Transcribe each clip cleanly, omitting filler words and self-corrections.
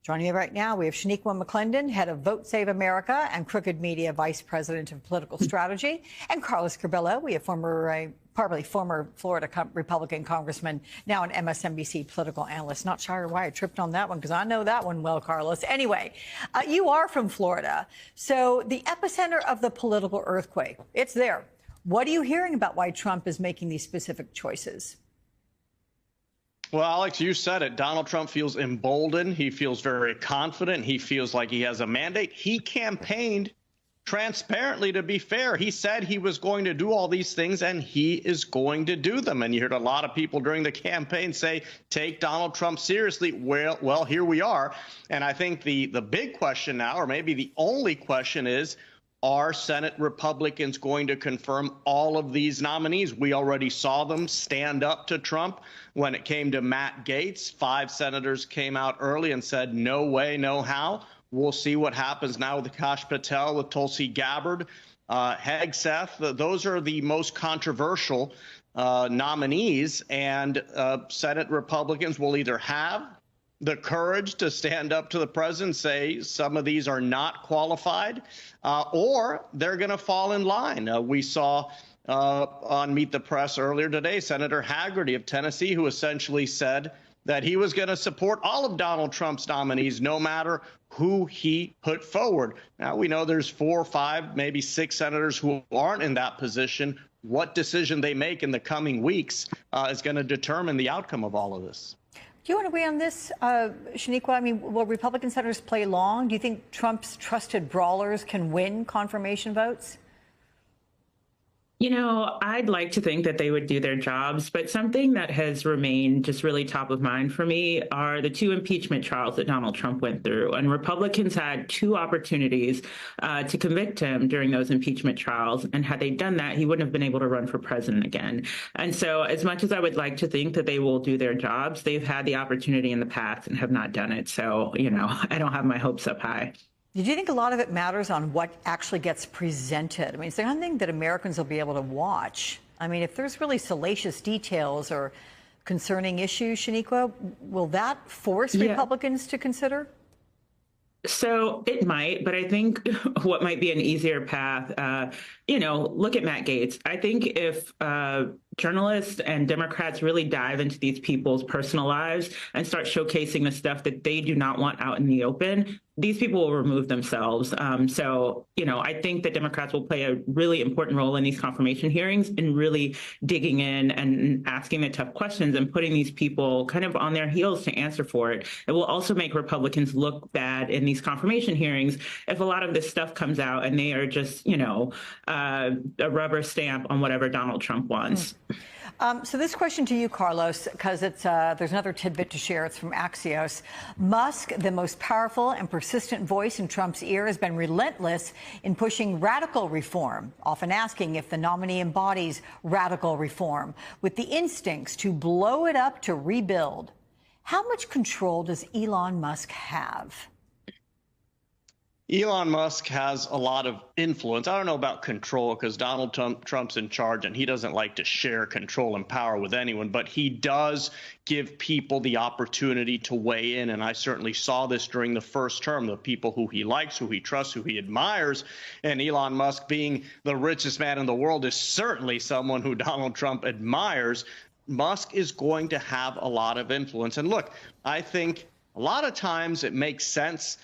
Joining me right now, we have Shaniqua McClendon, head of Vote Save America and Crooked Media vice president of political strategy, and Carlos Curbelo, we have probably former Florida Republican Congressman, now an MSNBC political analyst. Not sure why I tripped on that one, because I know that one well, Carlos. Anyway, you are from Florida, so the epicenter of the political earthquake, it's there. What are you hearing about why Trump is making these specific choices? Well, Alex, you said it. Donald Trump feels emboldened. He feels very confident. He feels like he has a mandate. He campaigned transparently, to be fair. He said he was going to do all these things, and he is going to do them. And you heard a lot of people during the campaign say, take Donald Trump seriously. Well, here we are. And I think the big question now, or maybe the only question, is, are Senate Republicans going to confirm all of these nominees? We already saw them stand up to Trump when it came to Matt Gaetz. 5 senators came out early and said, no way, no how. We'll see what happens now with Kash Patel, with Tulsi Gabbard, Hegseth. Those are the most controversial nominees, and Senate Republicans will either have the courage to stand up to the president and say some of these are not qualified, or they're going to fall in line. We saw on Meet the Press earlier today, Senator Hagerty of Tennessee, who essentially said that he was going to support all of Donald Trump's nominees, no matter who he put forward. Now, we know there's 4 or 5, maybe 6 senators who aren't in that position. What decision they make in the coming weeks is going to determine the outcome of all of this. Do you want to weigh on this, Shaniqua? I mean, will Republican senators play long? Do you think Trump's trusted brawlers can win confirmation votes? You know, I'd like to think that they would do their jobs, but something that has remained just really top of mind for me are the 2 impeachment trials that Donald Trump went through. And Republicans had 2 opportunities to convict him during those impeachment trials. And had they done that, he wouldn't have been able to run for president again. And so as much as I would like to think that they will do their jobs, they've had the opportunity in the past and have not done it. So, you know, I don't have my hopes up high. Did you think a lot of it matters on what actually gets presented? I mean, is there anything that Americans will be able to watch? I mean, if there's really salacious details or concerning issues, Shaniqua, will that force Republicans to consider? So it might, but I think what might be an easier path, you know, look at Matt Gaetz. I think if journalists and Democrats really dive into these people's personal lives and start showcasing the stuff that they do not want out in the open, these people will remove themselves. So, you know, I think that Democrats will play a really important role in these confirmation hearings and really digging in and asking the tough questions and putting these people kind of on their heels to answer for it. It will also make Republicans look bad in these confirmation hearings if a lot of this stuff comes out and they are just, you know, a rubber stamp on whatever Donald Trump wants. So this question to you, Carlos, because it's there's another tidbit to share. It's from Axios. Musk, the most powerful and persistent voice in Trump's ear, has been relentless in pushing radical reform, often asking if the nominee embodies radical reform, with the instincts to blow it up to rebuild. How much control does Elon Musk have? Elon Musk has a lot of influence. I don't know about control, because Donald Trump's in charge and he doesn't like to share control and power with anyone, but he does give people the opportunity to weigh in. And I certainly saw this during the first term, the people who he likes, who he trusts, who he admires. And Elon Musk, being the richest man in the world, is certainly someone who Donald Trump admires. Musk is going to have a lot of influence. And look, I think a lot of times it makes sense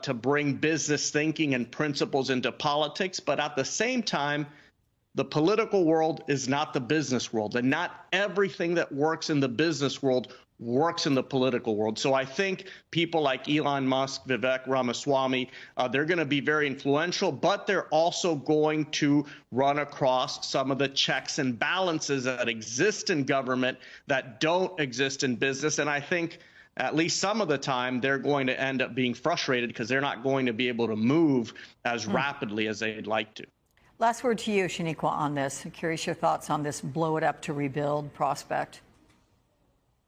to bring business thinking and principles into politics, but at the same time, the political world is not the business world, and not everything that works in the business world works in the political world. So I think people like Elon Musk, Vivek Ramaswamy, they're going to be very influential, but they're also going to run across some of the checks and balances that exist in government that don't exist in business. And I think at least some of the time, they're going to end up being frustrated because they're not going to be able to move as rapidly as they'd like to. Last word to you, Shaniqua, on this. I'm curious your thoughts on this blow it up to rebuild prospect.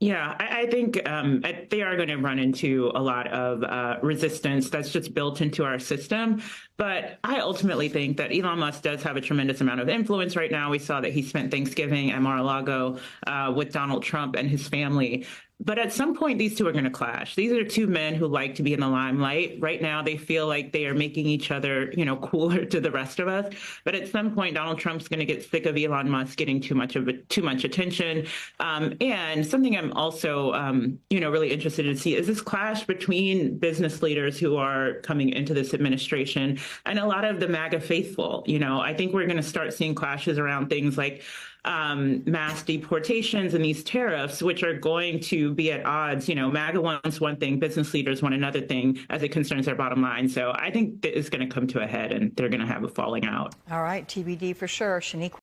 Yeah, I think they are going to run into a lot of resistance that's just built into our system. But I ultimately think that Elon Musk does have a tremendous amount of influence right now. We saw that he spent Thanksgiving at Mar-a-Lago with Donald Trump and his family. But at some point, these two are going to clash. These are two men who like to be in the limelight. Right now, they feel like they are making each other, cooler to the rest of us. But at some point, Donald Trump's going to get sick of Elon Musk getting too much attention. And something I'm also, really interested to see is this clash between business leaders who are coming into this administration and a lot of the MAGA faithful. I think we're going to start seeing clashes around things like mass deportations and these tariffs, which are going to be at odds. MAGA wants one thing, business leaders want another thing as it concerns their bottom line. So I think that it's going to come to a head and they're going to have a falling out. All right, TBD for sure. Shaniqua.